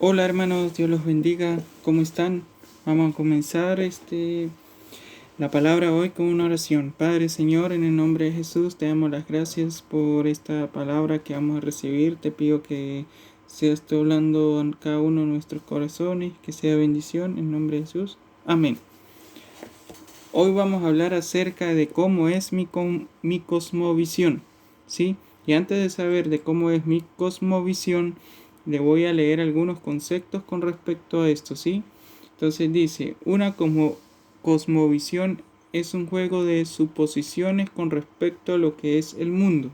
Hola hermanos, Dios los bendiga. ¿Cómo están? Vamos a comenzar la palabra hoy con una oración. Padre Señor, en el nombre de Jesús, te damos las gracias por esta palabra que vamos a recibir. Te pido que seas tú hablando en cada uno de nuestros corazones, que sea bendición en nombre de Jesús. Amén. Hoy vamos a hablar acerca de cómo es mi cosmovisión, ¿sí? Y antes de saber de cómo es mi cosmovisión, le voy a leer algunos conceptos con respecto a esto, ¿sí? Entonces dice, una cosmovisión es un juego de suposiciones con respecto a lo que es el mundo.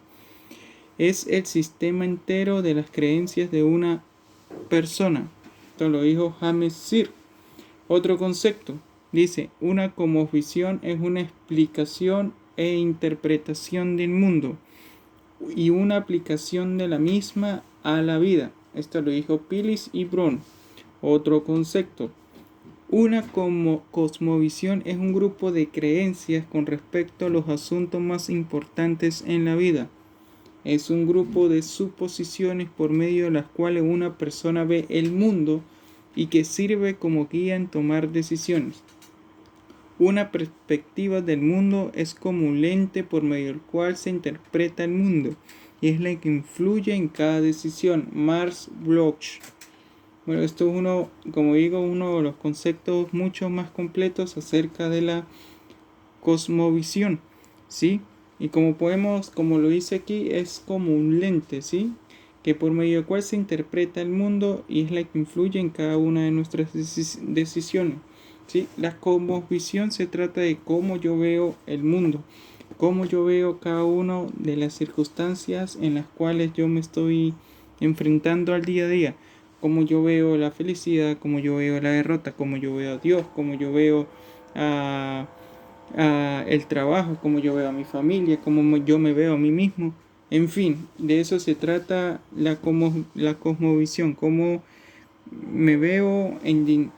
Es el sistema entero de las creencias de una persona. Esto lo dijo James Sir. Otro concepto. Dice, una cosmovisión es una explicación e interpretación del mundo y una aplicación de la misma a la vida. Esto lo dijo Pillis y Brown. Otro concepto. Una cosmovisión es un grupo de creencias con respecto a los asuntos más importantes en la vida. Es un grupo de suposiciones por medio de las cuales una persona ve el mundo y que sirve como guía en tomar decisiones. Una perspectiva del mundo es como un lente por medio del cual se interpreta el mundo y es la que influye en cada decisión. Mars Bloch. Bueno, esto es como digo, uno de los conceptos mucho más completos acerca de la cosmovisión, ¿sí? Y como lo dice aquí, es como un lente, ¿sí? Que por medio del cual se interpreta el mundo y es la que influye en cada una de nuestras decisiones, ¿sí? La cosmovisión se trata de cómo yo veo el mundo, cómo yo veo cada una de las circunstancias en las cuales yo me estoy enfrentando al día a día, cómo yo veo la felicidad, cómo yo veo la derrota, cómo yo veo a Dios, cómo yo veo a el trabajo, cómo yo veo a mi familia, cómo yo me veo a mí mismo. En fin, de eso se trata la cosmovisión, cómo me veo en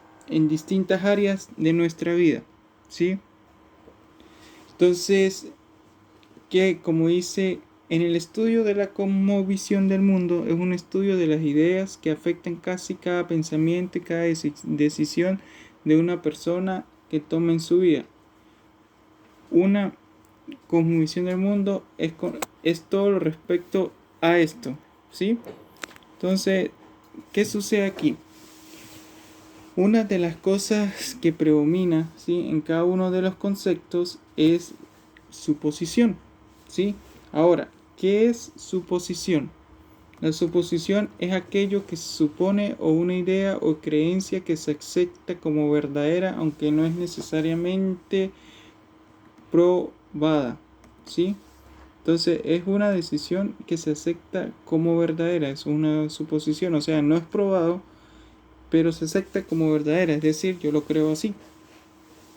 distintas áreas de nuestra vida, ¿sí? Entonces, que como dice, en el estudio de la cosmovisión del mundo es un estudio de las ideas que afectan casi cada pensamiento y cada decisión de una persona que toma en su vida. Una cosmovisión del mundo es todo lo respecto a esto, ¿sí? Entonces, ¿qué sucede aquí? Una de las cosas que predomina, ¿sí?, en cada uno de los conceptos es suposición, ¿sí? Ahora, ¿qué es suposición? La suposición es aquello que se supone o una idea o creencia que se acepta como verdadera, aunque no es necesariamente probada, ¿sí? Entonces es una decisión que se acepta como verdadera, es una suposición, o sea, no es probado, pero se acepta como verdadera, es decir, yo lo creo así.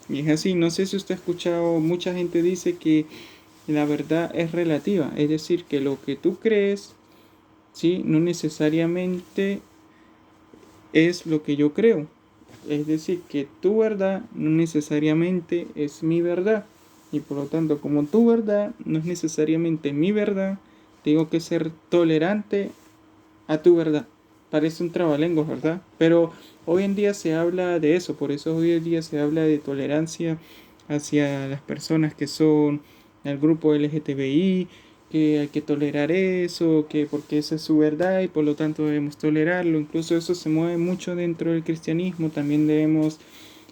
Y es así, no sé si usted ha escuchado, mucha gente dice que la verdad es relativa, es decir, que lo que tú crees, ¿sí?, no necesariamente es lo que yo creo. Es decir, que tu verdad no necesariamente es mi verdad. Y por lo tanto, como tu verdad no es necesariamente mi verdad, tengo que ser tolerante a tu verdad. Parece un trabalenguas, ¿verdad? Pero hoy en día se habla de eso, por eso hoy en día se habla de tolerancia hacia las personas que son del grupo LGTBI, que hay que tolerar eso, que porque esa es su verdad y por lo tanto debemos tolerarlo. Incluso eso se mueve mucho dentro del cristianismo, también debemos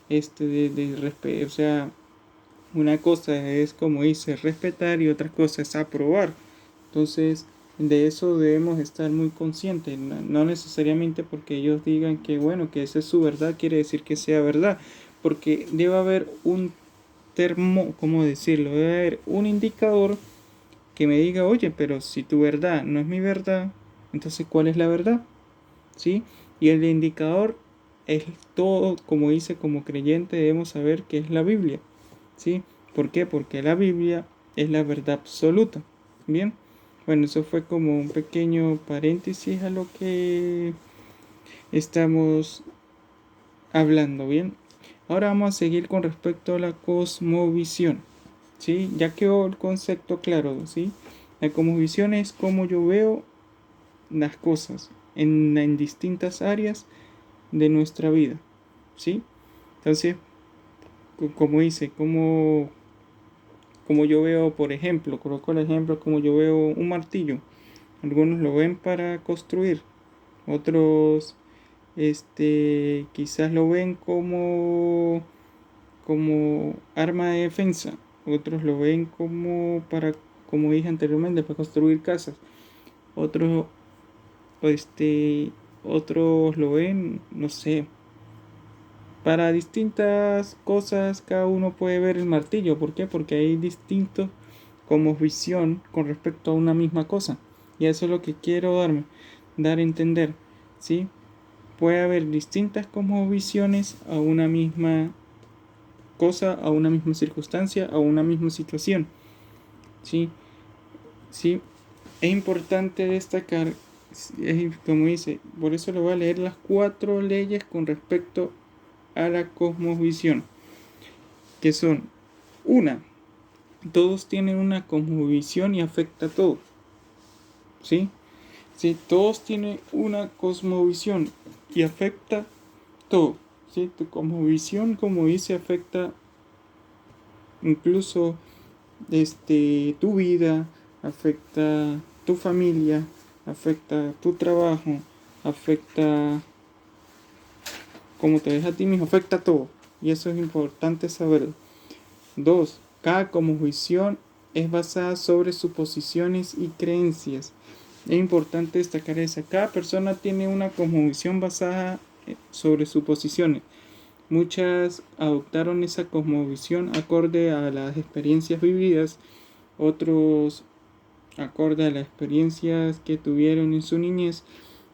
o sea, una cosa es, como dice, respetar y otra cosa es aprobar. Entonces, de eso debemos estar muy conscientes, no necesariamente porque ellos digan que bueno, que esa es su verdad, quiere decir que sea verdad, porque debe haber un ¿cómo decirlo? Debe haber un indicador que me diga, oye, pero si tu verdad no es mi verdad, entonces ¿cuál es la verdad? ¿Sí? Y el indicador es todo, como dice, como creyente debemos saber que es la Biblia, ¿sí? ¿Por qué? Porque la Biblia es la verdad absoluta. Bien, bueno, eso fue como un pequeño paréntesis a lo que estamos hablando, bien. Ahora vamos a seguir con respecto a la cosmovisión, ¿sí? Ya quedó el concepto claro, ¿sí? La cosmovisión es como yo veo las cosas en distintas áreas de nuestra vida, ¿sí? Entonces, como dice, como yo veo, por ejemplo, coloco el ejemplo, como yo veo un martillo. Algunos lo ven para construir, otros quizás lo ven como arma de defensa, otros lo ven como dije anteriormente, para construir casas, otros, otros lo ven, no sé, para distintas cosas. Cada uno puede ver el martillo. ¿Por qué? Porque hay distintos como visión con respecto a una misma cosa. Y eso es lo que quiero dar a entender, ¿sí? Puede haber distintas como visiones a una misma cosa, a una misma circunstancia, a una misma situación, ¿sí? ¿Sí? Es importante destacar, como dice, por eso le voy a leer las 4 leyes con respecto a la cosmovisión, que son: una, todos tienen una cosmovisión y afecta a todo, ¿sí? Sí, todos tienen una cosmovisión y afecta todo, ¿sí? Tu cosmovisión, como dice, afecta incluso tu vida, afecta tu familia, afecta tu trabajo, afecta cómo te ves a ti mismo, afecta todo. Y eso es importante saberlo. 2. Cada cosmovisión es basada sobre suposiciones y creencias. Es importante destacar eso. Cada persona tiene una cosmovisión basada sobre suposiciones. Muchas adoptaron esa cosmovisión acorde a las experiencias vividas, otros acorde a las experiencias que tuvieron en su niñez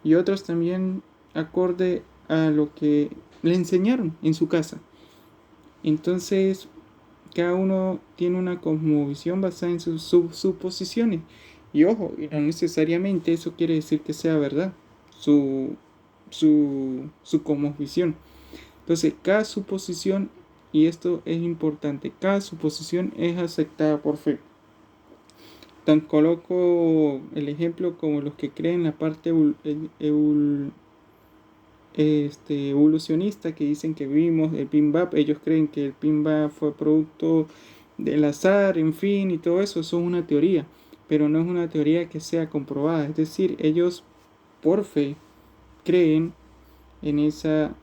y otros también acorde a lo que le enseñaron en su casa. Entonces, cada uno tiene una cosmovisión basada en sus suposiciones. Y ojo, y no necesariamente eso quiere decir que sea verdad, su cosmovisión. Entonces, cada suposición, y esto es importante, cada suposición es aceptada por fe. Tan coloco el ejemplo como los que creen la parte evolucionista, que dicen que vimos el Big. Ellos creen que el Big fue producto del azar, en fin, y todo eso. Eso es una teoría, pero no es una teoría que sea comprobada. Es decir, ellos por fe creen en esa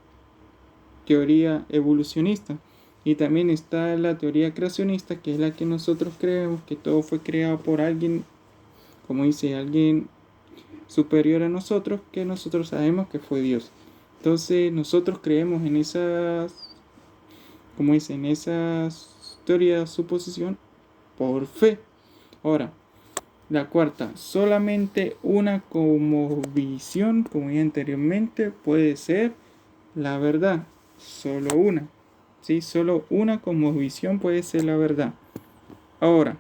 teoría evolucionista. Y también está la teoría creacionista, que es la que nosotros creemos, que todo fue creado por alguien, como dice, alguien superior a nosotros, que nosotros sabemos que fue Dios. Entonces nosotros creemos en esas, como dice, en esas teorías, suposición, por fe. Ahora, la cuarta, solamente una como visión, como dije anteriormente, puede ser la verdad. Solo una. ¿Sí? Solo una como visión puede ser la verdad. Ahora,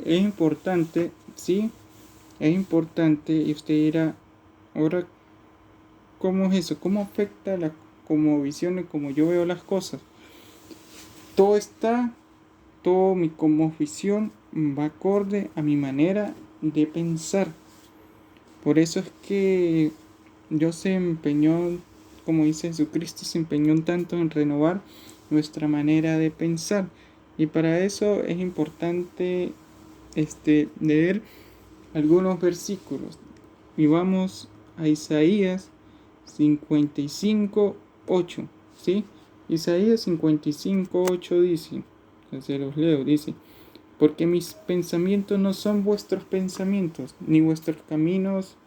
es importante, ¿sí? Es importante, y usted dirá, ahora, ¿cómo es eso? ¿Cómo afecta la como visión y como yo veo las cosas? Todo mi como visión va acorde a mi manera de pensar. Por eso es que Dios se empeñó, como dice Jesucristo, se empeñó tanto en renovar nuestra manera de pensar. Y para eso es importante leer algunos versículos. Y vamos a Isaías 55:8, ¿sí? Isaías 55:8 dice, se los leo, dice: porque mis pensamientos no son vuestros pensamientos, ni vuestros caminos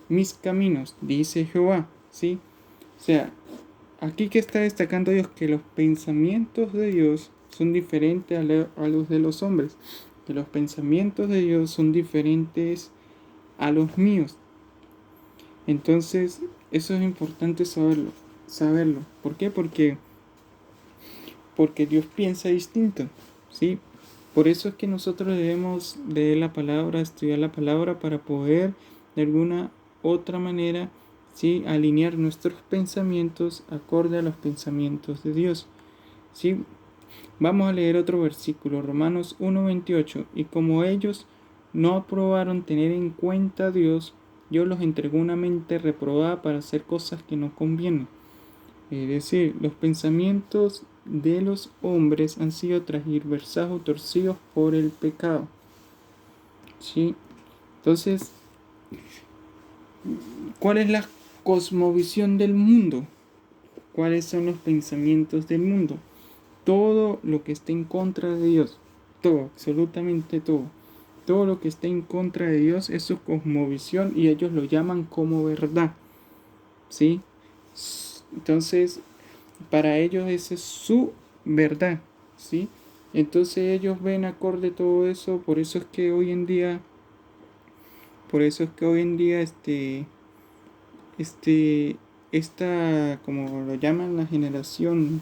mis caminos, dice Jehová, ¿sí? O sea, aquí que está destacando Dios, que los pensamientos de Dios son diferentes a los de los hombres, que los pensamientos de Dios son diferentes a los míos. Entonces, eso es importante saberlo. ¿Por qué? Porque Dios piensa distinto, ¿sí? Por eso es que nosotros debemos leer la palabra, estudiar la palabra para poder de alguna otra manera, ¿sí?, alinear nuestros pensamientos acorde a los pensamientos de Dios, ¿sí? Vamos a leer otro versículo, Romanos 1:28. Y como ellos no aprobaron tener en cuenta a Dios, Dios los entregó una mente reprobada para hacer cosas que no convienen. Es decir, los pensamientos de los hombres han sido transversados o torcidos por el pecado. ¿Sí? Entonces, ¿cuál es la cosmovisión del mundo? ¿Cuáles son los pensamientos del mundo? Todo lo que esté en contra de Dios, todo, absolutamente todo. Todo lo que esté en contra de Dios es su cosmovisión y ellos lo llaman como verdad. ¿Sí? Entonces, para ellos esa es su verdad. ¿Sí? Entonces ellos ven acorde todo eso, por eso es que hoy en día, esta, como lo llaman la generación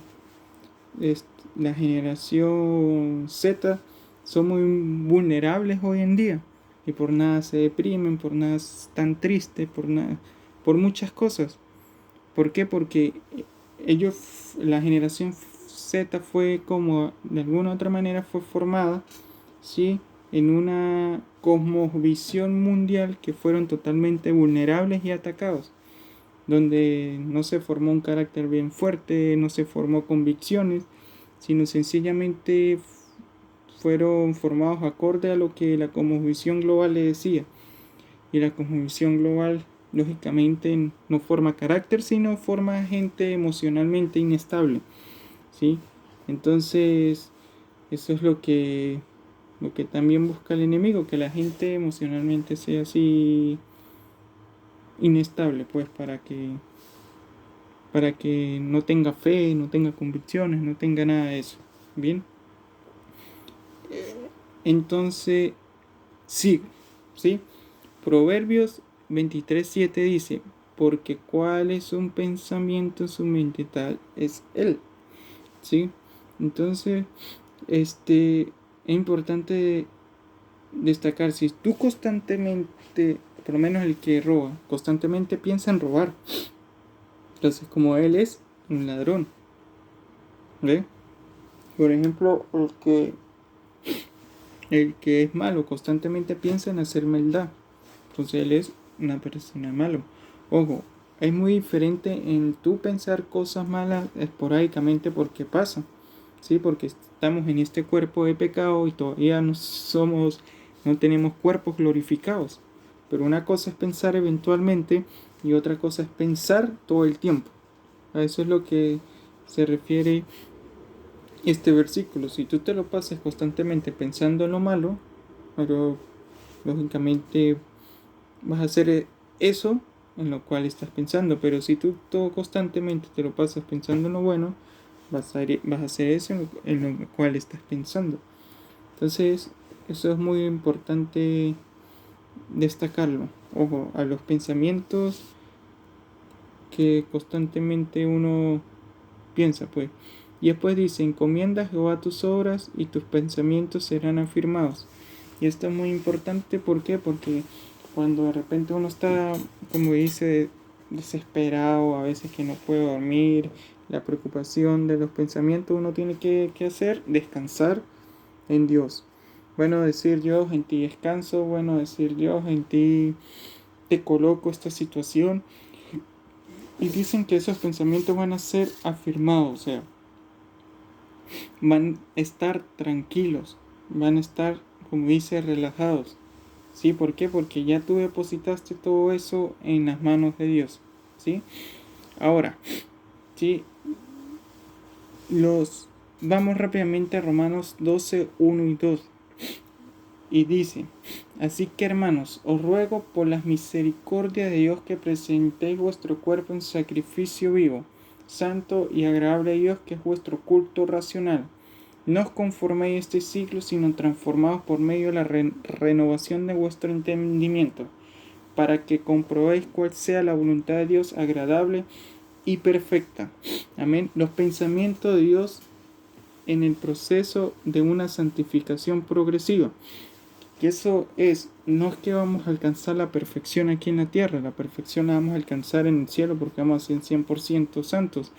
Z, son muy vulnerables hoy en día y por nada se deprimen, por nada están tristes, por muchas cosas. ¿Por qué? Porque la generación Z fue como de alguna u otra manera fue formada, ¿sí?, en una cosmovisión mundial que fueron totalmente vulnerables y atacados, donde no se formó un carácter bien fuerte, no se formó convicciones, sino sencillamente fueron formados acorde a lo que la cosmovisión global le decía. Y la cosmovisión global, lógicamente, no forma carácter, sino forma gente emocionalmente inestable, ¿sí? Entonces, eso es lo que también busca el enemigo, que la gente emocionalmente sea así inestable, pues para que no tenga fe, no tenga convicciones, no tenga nada de eso. Bien. Entonces, sí, ¿sí? Proverbios 23:7 dice, porque cuál es un pensamiento en su mente, tal es él. ¿Sí? Entonces, es importante destacar, si tú constantemente, por lo menos el que roba, constantemente piensa en robar, entonces como él es un ladrón. ¿Ve? Por ejemplo, el que es malo constantemente piensa en hacer maldad, entonces él es una persona malo. Ojo, es muy diferente en tú pensar cosas malas esporádicamente porque pasa, ¿sí? Porque estamos en este cuerpo de pecado y todavía no tenemos cuerpos glorificados. Pero una cosa es pensar eventualmente y otra cosa es pensar todo el tiempo. A eso es lo que se refiere este versículo. Si tú te lo pasas constantemente pensando en lo malo, pero lógicamente vas a hacer eso en lo cual estás pensando. Pero si tú todo constantemente te lo pasas pensando en lo bueno, vas a hacer eso en lo cual estás pensando. Entonces, eso es muy importante destacarlo. Ojo, a los pensamientos que constantemente uno piensa, pues. Y después dice, encomienda a Jehová tus obras y tus pensamientos serán afirmados. Y esto es muy importante, ¿por qué? Porque cuando de repente uno está, como dice, desesperado, a veces que no puede dormir, la preocupación de los pensamientos, uno tiene que hacer, descansar en Dios. Bueno, decir Dios, en ti descanso, bueno, decir Dios, en ti te coloco esta situación. Y dicen que esos pensamientos van a ser afirmados, o sea, van a estar tranquilos, van a estar, como dice, relajados. ¿Sí? ¿Por qué? Porque ya tú depositaste todo eso en las manos de Dios. ¿Sí? Ahora, ¿sí? Vamos rápidamente a Romanos 12:1 y 2. Y dice, así que hermanos, os ruego por las misericordias de Dios que presentéis vuestro cuerpo en sacrificio vivo, santo y agradable a Dios, que es vuestro culto racional. No os conforméis a este siglo, sino transformaos por medio de la renovación de vuestro entendimiento, para que comprobéis cuál sea la voluntad de Dios agradable y perfecta. Amén. Los pensamientos de Dios en el proceso de una santificación progresiva. Y eso no es que vamos a alcanzar la perfección aquí en la tierra, la perfección la vamos a alcanzar en el cielo porque vamos a ser 100% santos,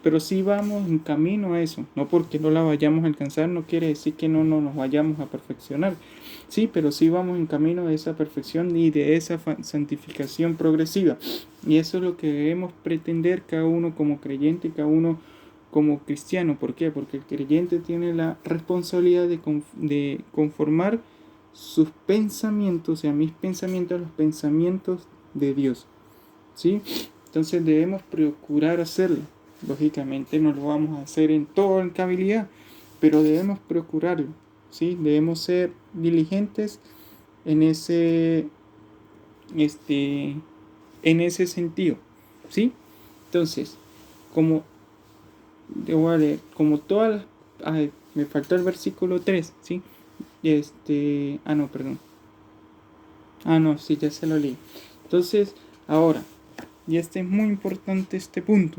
pero sí vamos en camino a eso. No porque no la vayamos a alcanzar no quiere decir que no nos vayamos a perfeccionar, Sí, pero sí vamos en camino de esa perfección y de esa santificación progresiva. Y eso es lo que debemos pretender cada uno como creyente y cada uno como cristiano. ¿Por qué? Porque el creyente tiene la responsabilidad de conformar sus pensamientos, o sea, mis pensamientos, a los pensamientos de Dios. ¿Sí? Entonces debemos procurar hacerlo. Lógicamente no lo vamos a hacer en toda habilidad, pero debemos procurarlo. ¿Sí? Debemos ser diligentes en este, en ese sentido. ¿Sí? Entonces, como te voy a leer, como todas las... Ay, me faltó el versículo 3, ¿sí? No, perdón. No, sí, ya se lo leí. Entonces, ahora, y este es muy importante este punto,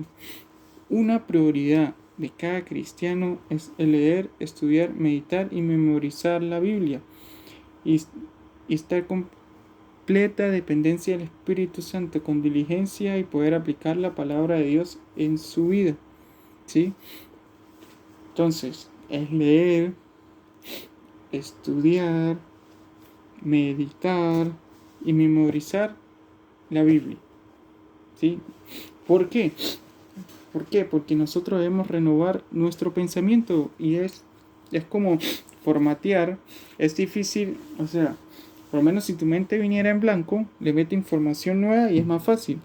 una prioridad de cada cristiano es el leer, estudiar, meditar y memorizar la Biblia y estar con completa dependencia del Espíritu Santo con diligencia y poder aplicar la palabra de Dios en su vida. ¿Sí? Entonces, es leer, estudiar, meditar y memorizar la Biblia. ¿Sí? ¿Por qué? ¿Por qué? Porque nosotros debemos renovar nuestro pensamiento y es como formatear. Es difícil, o sea, por lo menos si tu mente viniera en blanco, le mete información nueva y es más fácil.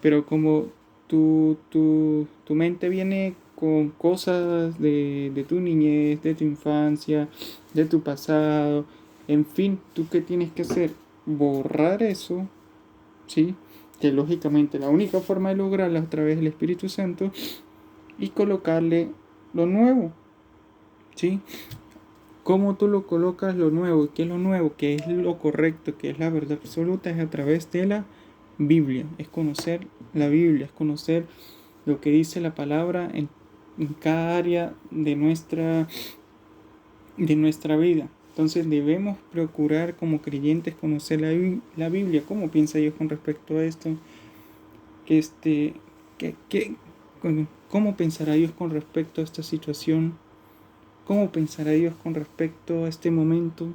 Pero como tu mente viene con cosas de tu niñez, de tu infancia, de tu pasado, en fin, ¿tú qué tienes que hacer? Borrar eso, ¿sí? Que lógicamente la única forma de lograrla es a través del Espíritu Santo y colocarle lo nuevo, ¿sí? ¿Cómo tú lo colocas lo nuevo? ¿Qué es lo nuevo? ¿Qué es lo correcto? ¿Qué es la verdad absoluta? Es a través de la Biblia. Es conocer la Biblia, es conocer lo que dice la palabra en cada área de nuestra vida. Entonces debemos procurar como creyentes conocer la Biblia. ¿Cómo piensa Dios con respecto a esto? Que, ¿Cómo pensará Dios con respecto a esta situación? ¿Cómo pensará Dios con respecto a este momento?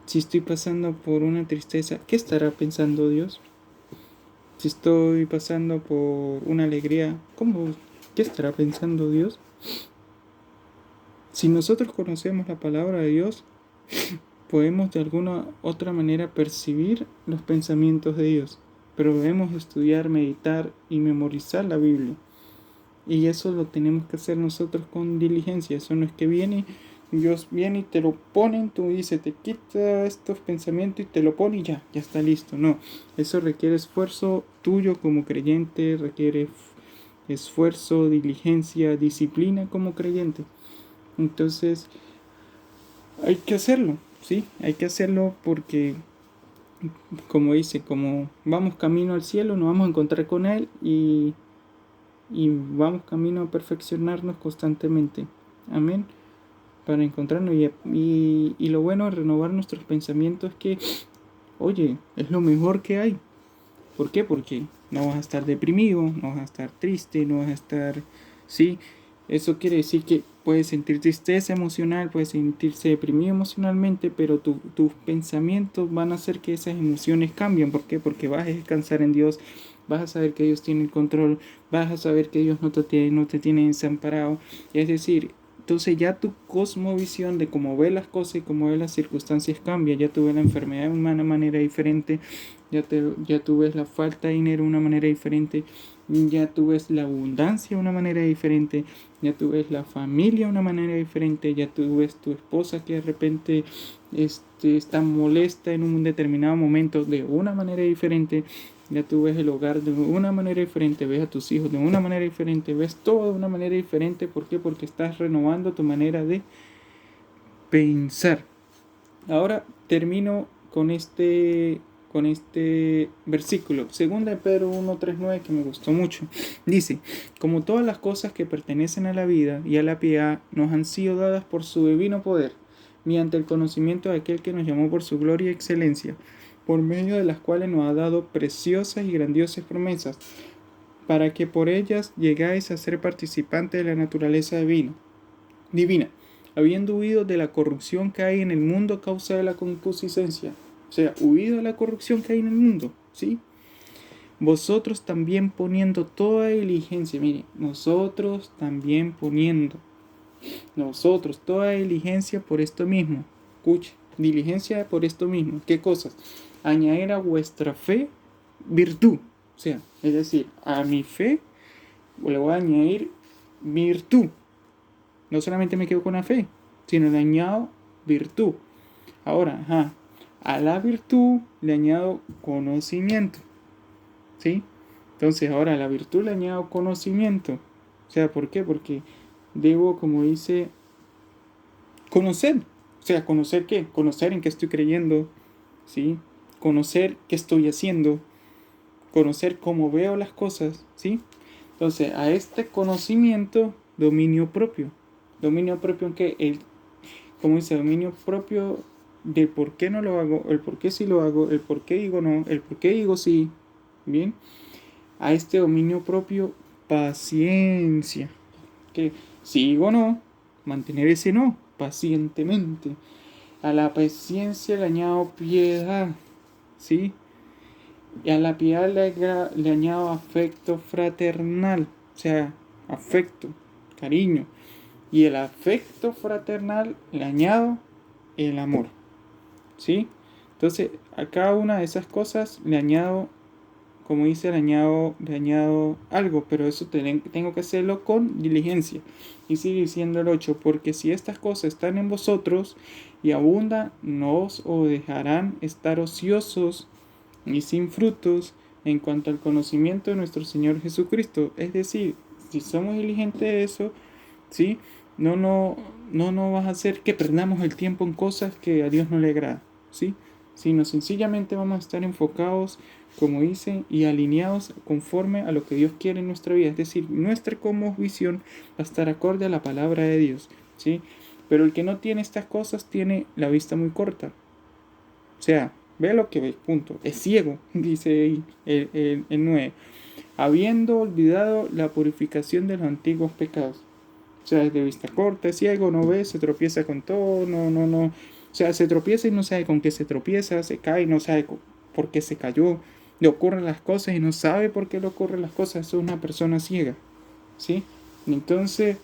Si estoy pasando por una tristeza, ¿qué estará pensando Dios? Si estoy pasando por una alegría, ¿qué estará pensando Dios? Si nosotros conocemos la palabra de Dios, podemos de alguna otra manera percibir los pensamientos de Dios, pero debemos estudiar, meditar y memorizar la Biblia. Y eso lo tenemos que hacer nosotros con diligencia. Eso no es que Dios viene y te lo pone, tú dices, te quita estos pensamientos y te lo pone y ya está listo. No, eso requiere esfuerzo tuyo como creyente, requiere esfuerzo, diligencia, disciplina como creyente. Entonces, hay que hacerlo, ¿sí? Hay que hacerlo porque, como dice, como vamos camino al cielo, nos vamos a encontrar con Él y vamos camino a perfeccionarnos constantemente. Amén. Para encontrarnos y lo bueno de renovar nuestros pensamientos es que, oye, es lo mejor que hay. ¿Por qué? Porque no vas a estar deprimido, no vas a estar triste, no vas a estar... Sí, eso quiere decir que puedes sentir tristeza emocional, puedes sentirse deprimido emocionalmente, pero tus pensamientos van a hacer que esas emociones cambien. ¿Por qué? Porque vas a descansar en Dios, vas a saber que Dios tiene el control, vas a saber que Dios no te tiene desamparado. Es decir, entonces ya tu cosmovisión de cómo ves las cosas y cómo ves las circunstancias cambia, ya tú ves la enfermedad de una manera diferente, ya tú ves la falta de dinero de una manera diferente, ya tú ves la abundancia de una manera diferente, ya tú ves la familia de una manera diferente, ya tú ves tu esposa que de repente está molesta en un determinado momento de una manera diferente, ya tú ves el hogar de una manera diferente, ves a tus hijos de una manera diferente, ves todo de una manera diferente. ¿Por qué? Porque estás renovando tu manera de pensar. Ahora termino con este versículo, 2 de Pedro 1:3-9, que me gustó mucho. Dice, como todas las cosas que pertenecen a la vida y a la piedad nos han sido dadas por su divino poder, mediante el conocimiento de aquel que nos llamó por su gloria y excelencia, por medio de las cuales nos ha dado preciosas y grandiosas promesas, para que por ellas llegáis a ser participantes de la naturaleza divina, habiendo huido de la corrupción que hay en el mundo a causa de la concupiscencia. O sea, huido de la corrupción que hay en el mundo, ¿sí? Vosotros también poniendo toda diligencia, mire, nosotros toda diligencia por esto mismo. Escuche, diligencia por esto mismo. ¿Qué cosas? Añadir a vuestra fe virtud. O sea, es decir, a mi fe le voy a añadir virtud. No solamente me quedo con la fe, sino le añado virtud. Ahora, a la virtud le añado conocimiento. ¿Sí? Entonces ahora a la virtud le añado conocimiento. O sea, ¿por qué? Porque debo, como dice, conocer. O sea, ¿conocer qué? Conocer en qué estoy creyendo, ¿sí? Conocer qué estoy haciendo, conocer cómo veo las cosas, ¿sí? Entonces, a este conocimiento, dominio propio. Dominio propio en que, como dice, dominio propio del por qué no lo hago, el por qué sí lo hago, el por qué digo no, el por qué digo sí, ¿bien? A este dominio propio, paciencia. Que si digo no, mantener ese no, pacientemente. A la paciencia le añado piedad, ¿sí? Y a la piedad le añado afecto fraternal, o sea, afecto, cariño. Y el afecto fraternal le añado el amor, ¿sí? Entonces, a cada una de esas cosas le añado, como dice, le añado algo, pero eso tengo que hacerlo con diligencia. Y sigue diciendo el 8, porque si estas cosas están en vosotros y abundan, no os dejarán estar ociosos y sin frutos en cuanto al conocimiento de nuestro Señor Jesucristo. Es decir, si somos diligentes de eso, ¿sí? No vas a hacer que perdamos el tiempo en cosas que a Dios no le agrada, ¿sí? Sino sencillamente vamos a estar enfocados, como dice, y alineados conforme a lo que Dios quiere en nuestra vida. Es decir, nuestra como visión va a estar acorde a la palabra de Dios, ¿sí? Pero el que no tiene estas cosas tiene la vista muy corta. O sea, ve lo que ve, punto. Es ciego, dice ahí el 9. Habiendo olvidado la purificación de los antiguos pecados. O sea, es de vista corta, es ciego, no ve, se tropieza con todo, no. O sea, se tropieza y no sabe con qué se tropieza, se cae y no sabe por qué se cayó. Le ocurren las cosas y no sabe por qué le ocurren las cosas. Es una persona ciega, ¿sí? Entonces,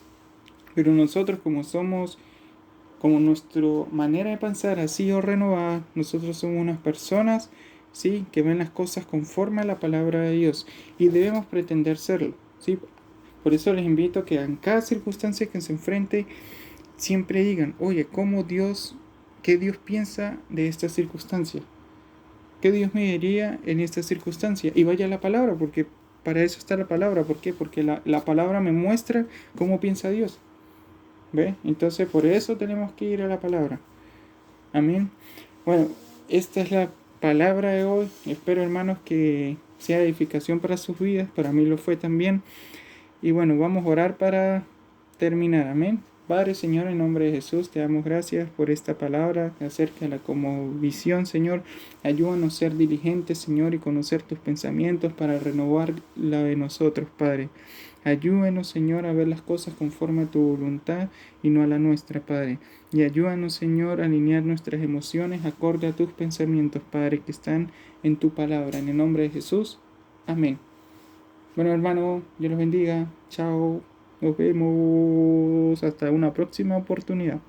pero nosotros como nuestra manera de pensar así o renovada, nosotros somos unas personas, ¿sí?, que ven las cosas conforme a la palabra de Dios y debemos pretender serlo, ¿sí? Por eso les invito a que en cada circunstancia que se enfrente siempre digan, oye, ¿qué Dios piensa de esta circunstancia? ¿Qué Dios me diría en esta circunstancia? Y vaya a la palabra, porque para eso está la palabra. ¿Por qué? Porque la palabra me muestra cómo piensa Dios. ¿Ve? Entonces por eso tenemos que ir a la palabra. Amén. Bueno, esta es la palabra de hoy. Espero, hermanos, que sea edificación para sus vidas. Para mí lo fue también. Y bueno, vamos a orar para terminar. Amén. Padre, Señor, en nombre de Jesús, te damos gracias por esta palabra acerca de la conmovisión, Señor. Ayúdanos a ser diligentes, Señor, y conocer tus pensamientos para renovar la de nosotros, Padre. Ayúdanos, Señor, a ver las cosas conforme a tu voluntad y no a la nuestra, Padre. Y ayúdanos, Señor, a alinear nuestras emociones acorde a tus pensamientos, Padre, que están en tu palabra. En el nombre de Jesús. Amén. Bueno, hermano, Dios los bendiga. Chao. Nos vemos hasta una próxima oportunidad.